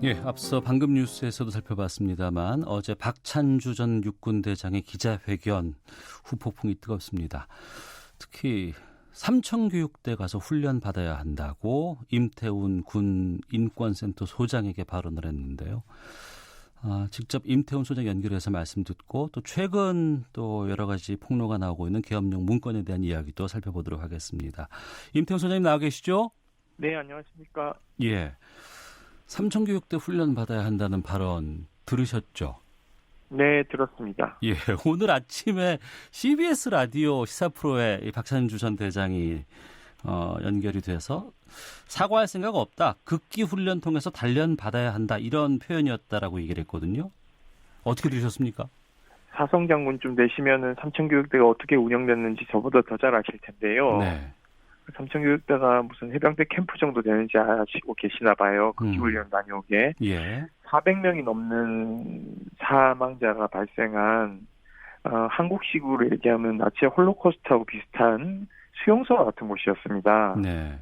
예, 앞서 방금 뉴스에서도 살펴봤습니다만 어제 박찬주 전 육군대장의 기자회견 후폭풍이 뜨겁습니다. 특히 삼청교육대 가서 훈련 받아야 한다고 임태훈 군 인권센터 소장에게 발언을 했는데요. 직접 임태훈 소장 연결해서 말씀 듣고 또 최근 또 여러 가지 폭로가 나오고 있는 계엄령 문건에 대한 이야기도 살펴보도록 하겠습니다. 임태훈 소장님 나와 계시죠? 네, 안녕하십니까. 예. 삼청교육대 훈련 받아야 한다는 발언 들으셨죠? 네, 들었습니다. 예, 오늘 아침에 CBS 라디오 시사 프로에 이 박찬주 전 대장이 연결이 돼서 사과할 생각 없다. 극기 훈련 통해서 단련 받아야 한다. 이런 표현이었다라고 얘기를 했거든요. 어떻게 들으셨습니까? 사성 장군쯤 되시면은 삼청교육대가 어떻게 운영됐는지 저보다 더 잘 아실 텐데요. 네. 삼청교육대가 무슨 해병대 캠프 정도 되는지 아시고 계시나 봐요. 극기훈련 다녀오게. 예. 400명이 넘는 사망자가 발생한 한국식으로 얘기하면 나치 홀로코스트하고 비슷한 수용소 같은 곳이었습니다. 네.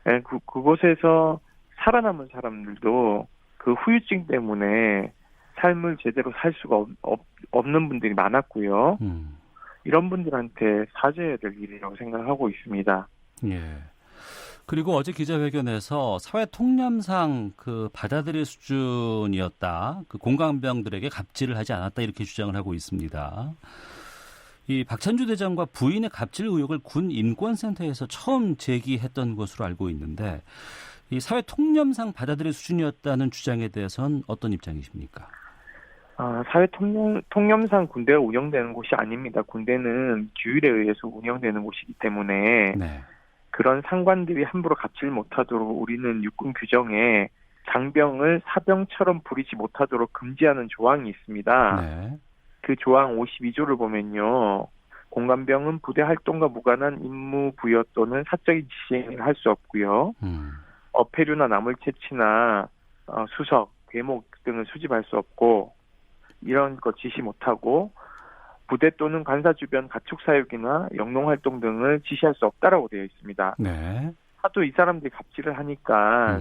네, 그곳에서 살아남은 사람들도 그 후유증 때문에 삶을 제대로 살 수가 없는 분들이 많았고요. 이런 분들한테 사죄해야 될 일이라고 생각하고 있습니다. 예. 그리고 어제 기자회견에서 사회 통념상 그 받아들일 수준이었다. 그 공감병들에게 갑질을 하지 않았다 이렇게 주장을 하고 있습니다. 이 박찬주 대장과 부인의 갑질 의혹을 군 인권센터에서 처음 제기했던 것으로 알고 있는데 이 사회 통념상 받아들일 수준이었다는 주장에 대해서는 어떤 입장이십니까? 사회 통념상 군대가 운영되는 곳이 아닙니다. 군대는 규율에 의해서 운영되는 곳이기 때문에 네. 그런 상관들이 함부로 갑질 못하도록 우리는 육군 규정에 장병을 사병처럼 부리지 못하도록 금지하는 조항이 있습니다. 네. 그 조항 52조를 보면요. 공관병은 부대 활동과 무관한 임무 부여 또는 사적인 지시행위를 할 수 없고요. 어패류나 나물 채취나 수석, 괴목 등을 수집할 수 없고 이런 거 지시 못하고 부대 또는 관사 주변 가축 사육이나 영농 활동 등을 지시할 수 없다라고 되어 있습니다. 네. 하도 이 사람들이 갑질을 하니까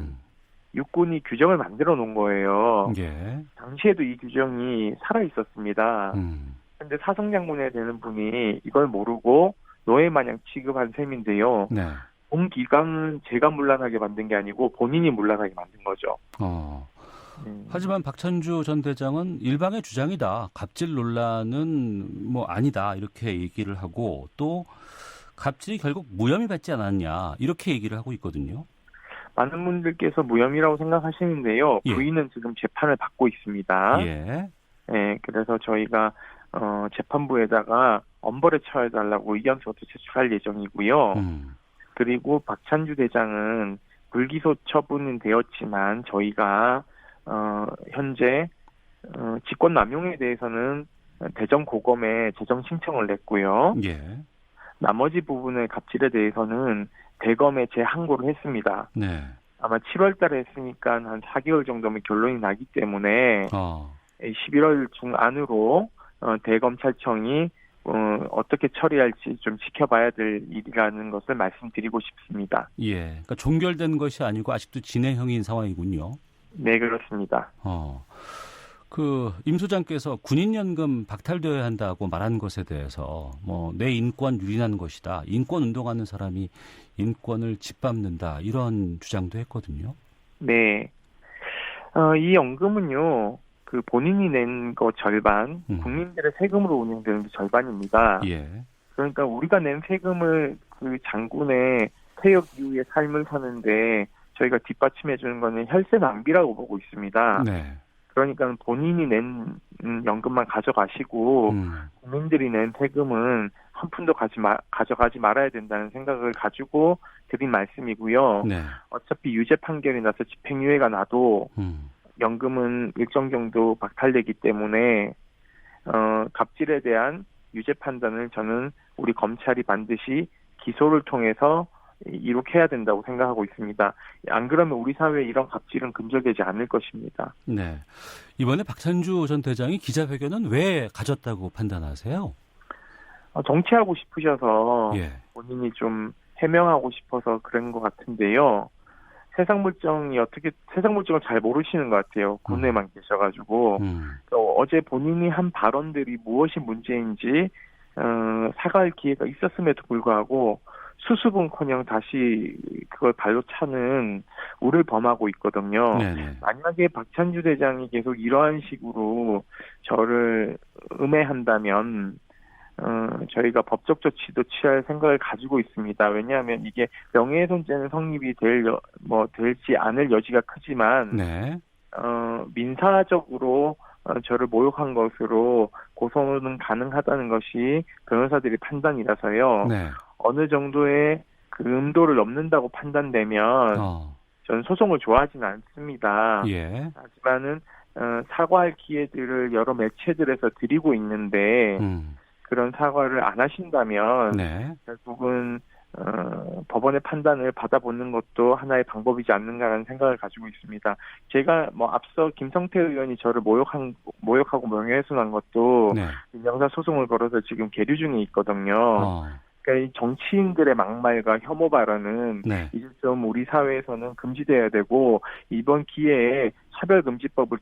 육군이 규정을 만들어 놓은 거예요. 예. 당시에도 이 규정이 살아 있었습니다. 그런데 사성장군에 되는 분이 이걸 모르고 노예 마냥 취급한 셈인데요. 네. 본 기강은 제가 문란하게 만든 게 아니고 본인이 문란하게 만든 거죠. 하지만 박찬주 전 대장은 일방의 주장이다. 갑질 논란은 뭐 아니다. 이렇게 얘기를 하고 또 갑질이 결국 무혐의 받지 않았냐. 이렇게 얘기를 하고 있거든요. 많은 분들께서 무혐의라고 생각하시는데요. 예. 부인은 지금 재판을 받고 있습니다. 예. 네, 그래서 저희가 재판부에다가 엄벌에 처해달라고 의견서도 제출할 예정이고요. 그리고 박찬주 대장은 불기소 처분은 되었지만 저희가 현재 직권남용에 대해서는 대전고검에 재정 신청을 냈고요. 예. 나머지 부분의 갑질에 대해서는 대검에 재항고를 했습니다. 네. 아마 7월 달에 했으니까 한 4개월 정도면 결론이 나기 때문에 11월 중 안으로 대검찰청이 어떻게 처리할지 좀 지켜봐야 될 일이라는 것을 말씀드리고 싶습니다. 예. 그러니까 종결된 것이 아니고 아직도 진행형인 상황이군요. 네, 그렇습니다. 임 소장께서 군인연금 박탈되어야 한다고 말한 것에 대해서 내 인권 유린한 것이다. 인권 운동하는 사람이 인권을 짓밟는다. 이런 주장도 했거든요. 네. 이 연금은요. 그 본인이 낸 거 절반, 국민들의 세금으로 운영되는 게 절반입니다. 예. 그러니까 우리가 낸 세금을 그 장군의 퇴역 이후의 삶을 사는데 저희가 뒷받침해 주는 거는 혈세 낭비라고 보고 있습니다. 네. 그러니까 본인이 낸 연금만 가져가시고 국민들이 낸 세금은 한 푼도 가져가지 말아야 된다는 생각을 가지고 드린 말씀이고요. 네. 어차피 유죄 판결이 나서 집행유예가 나도 연금은 일정 정도 박탈되기 때문에 갑질에 대한 유죄 판단을 저는 우리 검찰이 반드시 기소를 통해서 이룩해야 된다고 생각하고 있습니다. 안 그러면 우리 사회에 이런 갑질은 금절되지 않을 것입니다. 네. 이번에 박찬주 전 대장이 기자회견은 왜 가졌다고 판단하세요? 정치하고 싶으셔서 예. 본인이 좀 해명하고 싶어서 그런 것 같은데요. 세상 물정을 잘 모르시는 것 같아요. 국내만 계셔가지고. 어제 본인이 한 발언들이 무엇이 문제인지 사과할 기회가 있었음에도 불구하고 수습은커녕 다시 그걸 발로 차는 우를 범하고 있거든요. 네네. 만약에 박찬주 대장이 계속 이러한 식으로 저를 음해한다면 저희가 법적 조치도 취할 생각을 가지고 있습니다. 왜냐하면 이게 명예훼손죄는 성립이 될지 않을 여지가 크지만, 네. 민사적으로 저를 모욕한 것으로 고소는 가능하다는 것이 변호사들의 판단이라서요. 네. 어느 정도의 그 음도를 넘는다고 판단되면 저는 소송을 좋아하지는 않습니다. 예. 하지만은 사과할 기회들을 여러 매체들에서 드리고 있는데 그런 사과를 안 하신다면 네. 결국은 법원의 판단을 받아보는 것도 하나의 방법이지 않는가라는 생각을 가지고 있습니다. 제가 앞서 김성태 의원이 저를 모욕하고 명예훼손한 것도 네. 형사 소송을 걸어서 지금 계류 중에 있거든요. 그러니까 이 정치인들의 막말과 혐오 발언은 네. 이제 좀 우리 사회에서는 금지돼야 되고 이번 기회에 차별금지법을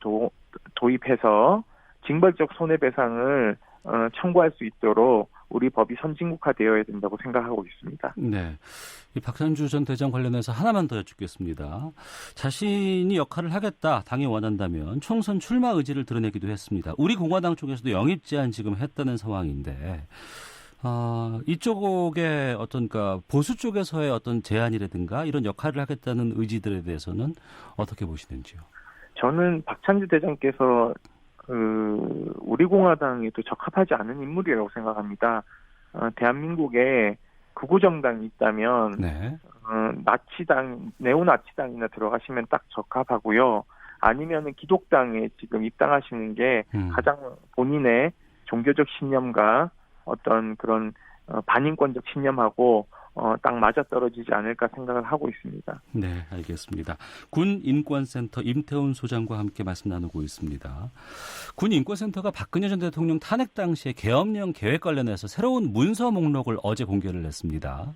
도입해서 징벌적 손해배상을 청구할 수 있도록 우리 법이 선진국화되어야 된다고 생각하고 있습니다. 네, 이 박찬주 전 대장 관련해서 하나만 더 여쭙겠습니다. 자신이 역할을 하겠다, 당이 원한다면 총선 출마 의지를 드러내기도 했습니다. 우리 공화당 쪽에서도 영입 제안 지금 했다는 상황인데 이쪽의 보수 쪽에서의 어떤 제안이라든가 이런 역할을 하겠다는 의지들에 대해서는 어떻게 보시는지요? 저는 박찬주 대장께서 우리 공화당에도 적합하지 않은 인물이라고 생각합니다. 대한민국에 극우 정당이 있다면 네. 네오나치당이나 들어가시면 딱 적합하고요. 아니면은 기독당에 지금 입당하시는 게 가장 본인의 종교적 신념과 어떤 그런 반인권적 신념하고 딱 맞아떨어지지 않을까 생각을 하고 있습니다. 네, 알겠습니다. 군인권센터 임태훈 소장과 함께 말씀 나누고 있습니다. 군인권센터가 박근혜 전 대통령 탄핵 당시에 계엄령 계획 관련해서 새로운 문서 목록을 어제 공개를 했습니다.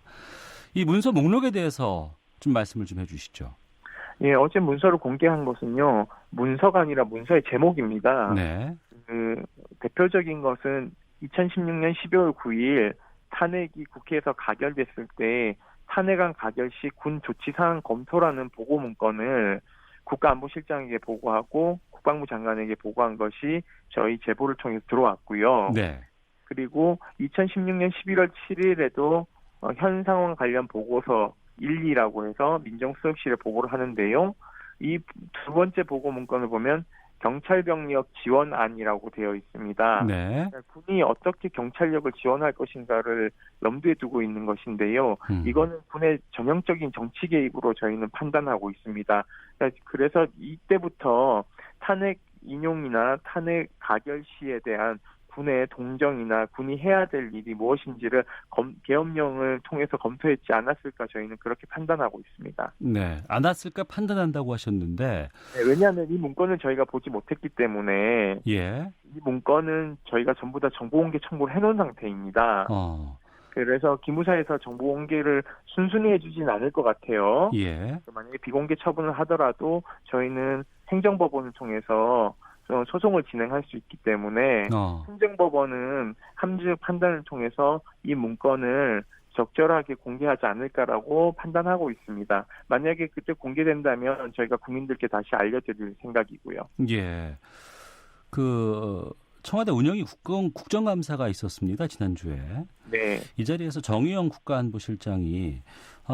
이 문서 목록에 대해서 좀 말씀을 좀 해주시죠. 예, 어제 문서를 공개한 것은요, 문서가 아니라 문서의 제목입니다. 네. 대표적인 것은 2016년 12월 9일 탄핵이 국회에서 가결됐을 때 탄핵안 가결 시 군 조치사항 검토라는 보고 문건을 국가안보실장에게 보고하고 국방부 장관에게 보고한 것이 저희 제보를 통해서 들어왔고요. 네. 그리고 2016년 11월 7일에도 현 상황 관련 보고서 1, 2라고 해서 민정수석실에 보고를 하는데요. 이 두 번째 보고 문건을 보면 경찰병력 지원안이라고 되어 있습니다. 네. 군이 어떻게 경찰력을 지원할 것인가를 염두에 두고 있는 것인데요. 이거는 군의 전형적인 정치 개입으로 저희는 판단하고 있습니다. 그래서 이때부터 탄핵 인용이나 탄핵 가결 시에 대한 군의 동정이나 군이 해야 될 일이 무엇인지를 계엄령을 통해서 검토했지 않았을까 저희는 그렇게 판단하고 있습니다. 네, 않았을까 판단한다고 하셨는데 네, 왜냐하면 이 문건을 저희가 보지 못했기 때문에 이 문건은 저희가 전부 다 정보공개 청구를 해놓은 상태입니다. 그래서 기무사에서 정보공개를 순순히 해주진 않을 것 같아요. 만약에 비공개 처분을 하더라도 저희는 행정법원을 통해서 소송을 진행할 수 있기 때문에 행정법원은 함정 판단을 통해서 이 문건을 적절하게 공개하지 않을까라고 판단하고 있습니다. 만약에 그때 공개된다면 저희가 국민들께 다시 알려드릴 생각이고요. 예. 청와대 운영위 국정감사가 있었습니다. 지난주에. 네. 이 자리에서 정의용 국가안보실장이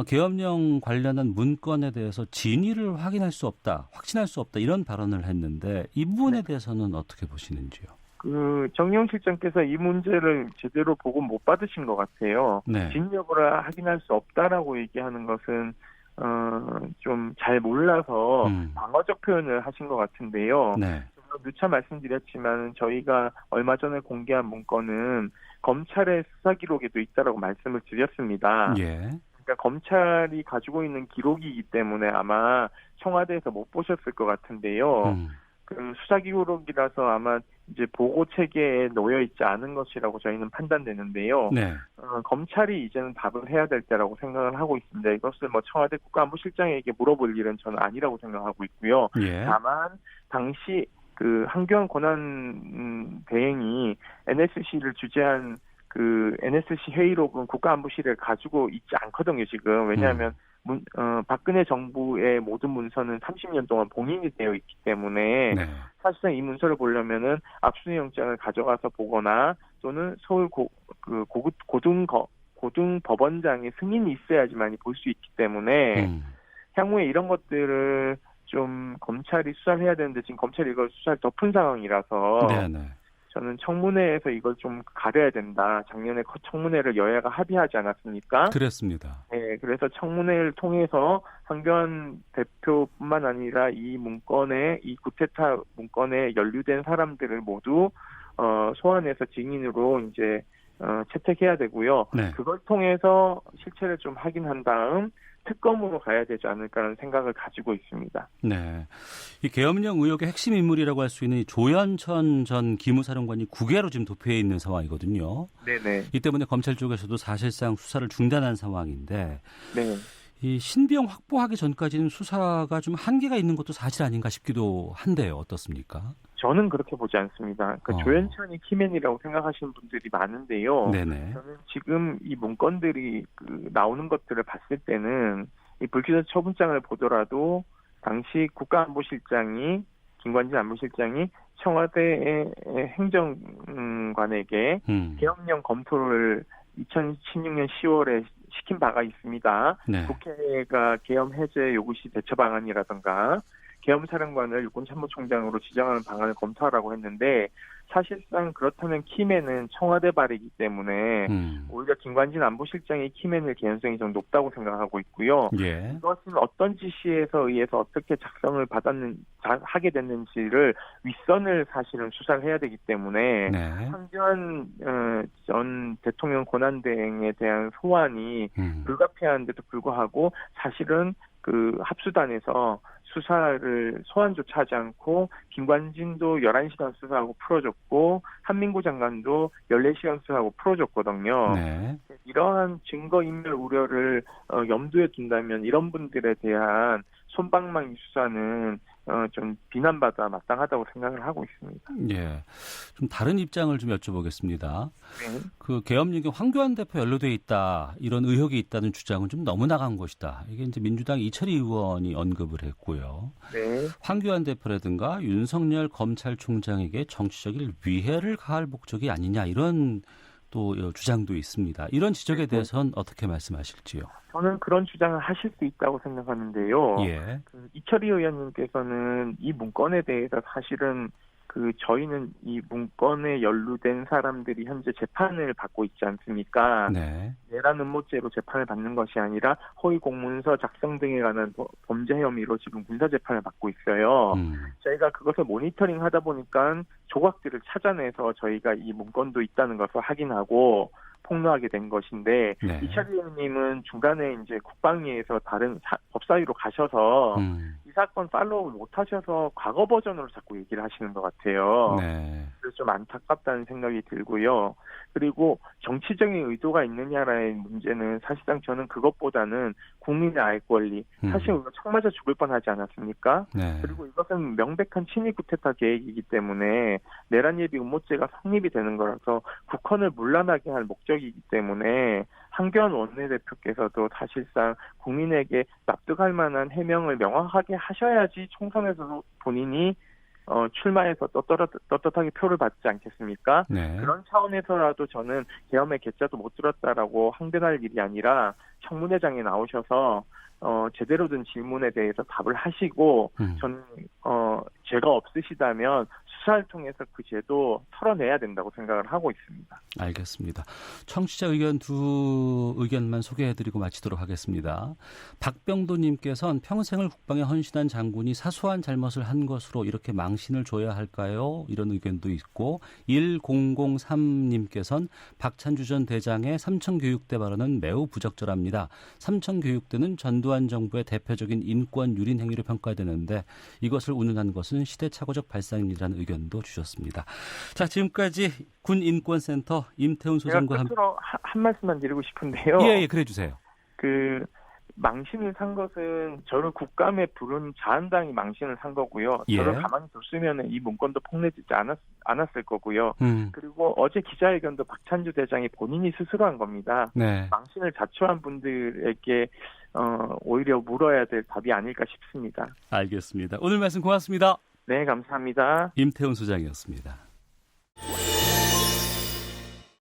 계엄령 관련한 문건에 대해서 진위를 확신할 수 없다 이런 발언을 했는데 이 부분에 대해서는 어떻게 보시는지요? 정의용 실장께서 이 문제를 제대로 보고 못 받으신 것 같아요. 네. 진위를 확인할 수 없다라고 얘기하는 것은 좀 잘 몰라서 방어적 표현을 하신 것 같은데요. 네. 누차 말씀드렸지만 저희가 얼마 전에 공개한 문건은 검찰의 수사 기록에도 있다라고 말씀을 드렸습니다. 그러니까 검찰이 가지고 있는 기록이기 때문에 아마 청와대에서 못 보셨을 것 같은데요. 그 수사 기록이라서 아마 이제 보고 체계에 놓여 있지 않은 것이라고 저희는 판단되는데요. 네. 검찰이 이제는 답을 해야 될 때라고 생각을 하고 있습니다. 이것을 뭐 청와대 국가안보실장에게 물어볼 일은 저는 아니라고 생각하고 있고요. 예. 다만 당시 그 한교안 권한 대행이 NSC를 주재한 그 NSC 회의록은 국가안보실에 가지고 있지 않거든요, 지금. 왜냐하면 박근혜 정부의 모든 문서는 30년 동안 봉인이 되어 있기 때문에 네. 사실상 이 문서를 보려면은 압수영장을 가져가서 보거나 또는 서울 고등 법원장의 승인이 있어야지만이 볼 수 있기 때문에 향후에 이런 것들을 좀 검찰이 수사를 해야 되는데 지금 검찰이 이걸 수사를 덮은 상황이라서 네네. 저는 청문회에서 이걸 좀 가려야 된다. 작년에 청문회를 여야가 합의하지 않았습니까? 그랬습니다. 네, 그래서 청문회를 통해서 한교안 대표뿐만 아니라 이 구테타 문건에 연루된 사람들을 모두 소환해서 증인으로 이제 채택해야 되고요. 네. 그걸 통해서 실체를 좀 확인한 다음 특검으로 가야 되지 않을까라는 생각을 가지고 있습니다. 네, 이 계엄령 의혹의 핵심 인물이라고 할 수 있는 이 조현천 전 기무사령관이 국외로 지금 도피해 있는 상황이거든요. 네네. 이 때문에 검찰 쪽에서도 사실상 수사를 중단한 상황인데, 네. 이 신병 확보하기 전까지는 수사가 좀 한계가 있는 것도 사실 아닌가 싶기도 한데요. 어떻습니까? 저는 그렇게 보지 않습니다. 그러니까 조현천이 키맨이라고 생각하시는 분들이 많은데요. 네네. 저는 지금 이 문건들이 나오는 것들을 봤을 때는 이 불기소 처분장을 보더라도 당시 국가안보실장이 김관진 안보실장이 청와대의 행정관에게 계엄령 검토를 2016년 10월에 시킨 바가 있습니다. 네. 국회가 계엄 해제 요구시 대처 방안이라든가 계엄사령관을 육군참모총장으로 지정하는 방안을 검토하라고 했는데 사실상 그렇다면 키맨은 청와대 발이기 때문에 오히려 김관진 안보실장의 키맨일 개연성이 좀 높다고 생각하고 있고요. 예. 이것은 어떤 지시에서 의해서 어떻게 작성을 하게 됐는지를 윗선을 사실은 수사를 해야 되기 때문에 네. 한교안 전 대통령 권한대행에 대한 소환이 불가피한데도 불구하고 사실은 그 합수단에서 수사를 소환조차 하지 않고 김관진도 11시간 수사하고 풀어줬고 한민구 장관도 14시간 수사하고 풀어줬거든요. 네. 이러한 증거인멸 우려를 염두에 둔다면 이런 분들에 대한 솜방망이 수사는 좀 비난받아 마땅하다고 생각을 하고 있습니다. 예, 좀 다른 입장을 좀 여쭤보겠습니다. 네. 그 계엄령에 황교안 대표 연루돼 있다 이런 의혹이 있다는 주장은 좀 너무 나간 것이다. 이게 이제 민주당 이철희 의원이 언급을 했고요. 네. 황교안 대표라든가 윤석열 검찰총장에게 정치적인 위해를 가할 목적이 아니냐 이런 또 주장도 있습니다. 이런 지적에 대해서는 어떻게 말씀하실지요? 저는 그런 주장을 하실 수 있다고 생각하는데요. 예. 이철희 의원님께서는 이 문건에 대해서 사실은 저희는 이 문건에 연루된 사람들이 현재 재판을 받고 있지 않습니까? 네. 내란 음모죄로 재판을 받는 것이 아니라 허위 공문서 작성 등에 관한 범죄 혐의로 지금 군사 재판을 받고 있어요. 저희가 그것을 모니터링 하다 보니까 조각들을 찾아내서 저희가 이 문건도 있다는 것을 확인하고 폭로하게 된 것인데 네. 이철희 의원님은 중간에 이제 국방위에서 다른 법사위로 가셔서 이 사건 팔로우를 못 하셔서 과거 버전으로 자꾸 얘기를 하시는 것 같아요. 네. 그래서 좀 안타깝다는 생각이 들고요. 그리고 정치적인 의도가 있느냐라는 문제는 사실상 저는 그것보다는 국민의 알 권리, 사실 우리가 총 맞아 죽을 뻔하지 않았습니까? 네. 그리고 이것은 명백한 친위 쿠데타 계획이기 때문에 내란 예비 음모죄가 성립이 되는 거라서 국헌을 문란하게 할 목적이기 때문에 한교안 원내대표께서도 사실상 국민에게 납득할 만한 해명을 명확하게 하셔야지 총선에서 본인이 출마해서 떳떳하게 표를 받지 않겠습니까? 네. 그런 차원에서라도 저는 계엄의 개자도 못 들었다라고 항변할 일이 아니라 청문회장에 나오셔서 제대로 된 질문에 대해서 답을 하시고 저는 죄가 없으시다면 수사를 통해서 그 죄도 털어내야 된다고 생각을 하고 있습니다. 알겠습니다. 청취자 의견 두 의견만 소개해드리고 마치도록 하겠습니다. 박병도님께서는 평생을 국방에 헌신한 장군이 사소한 잘못을 한 것으로 이렇게 망신을 줘야 할까요? 이런 의견도 있고 1003님께서는 박찬주 전 대장의 삼청교육대 발언은 매우 부적절합니다. 삼청교육대는 전두환 정부의 대표적인 인권 유린 행위로 평가되는데 이것을 운운한 것은 시대착오적 발상이라는 의견도 주셨습니다. 자, 지금까지 군인권센터 임태훈 소장과 제가 끝으로 한 말씀만 드리고 싶은데요. 예, 그래 주세요. 그 망신을 산 것은 저를 국감에 부른 자한당이 망신을 산 거고요. 예. 저를 가만히 뒀으면 이 문건도 폭로되지 않았을 거고요. 그리고 어제 기자회견도 박찬주 대장이 본인이 스스로 한 겁니다. 네. 망신을 자초한 분들에게 오히려 물어야 될 답이 아닐까 싶습니다. 알겠습니다. 오늘 말씀 고맙습니다. 네, 감사합니다. 임태훈 소장이었습니다.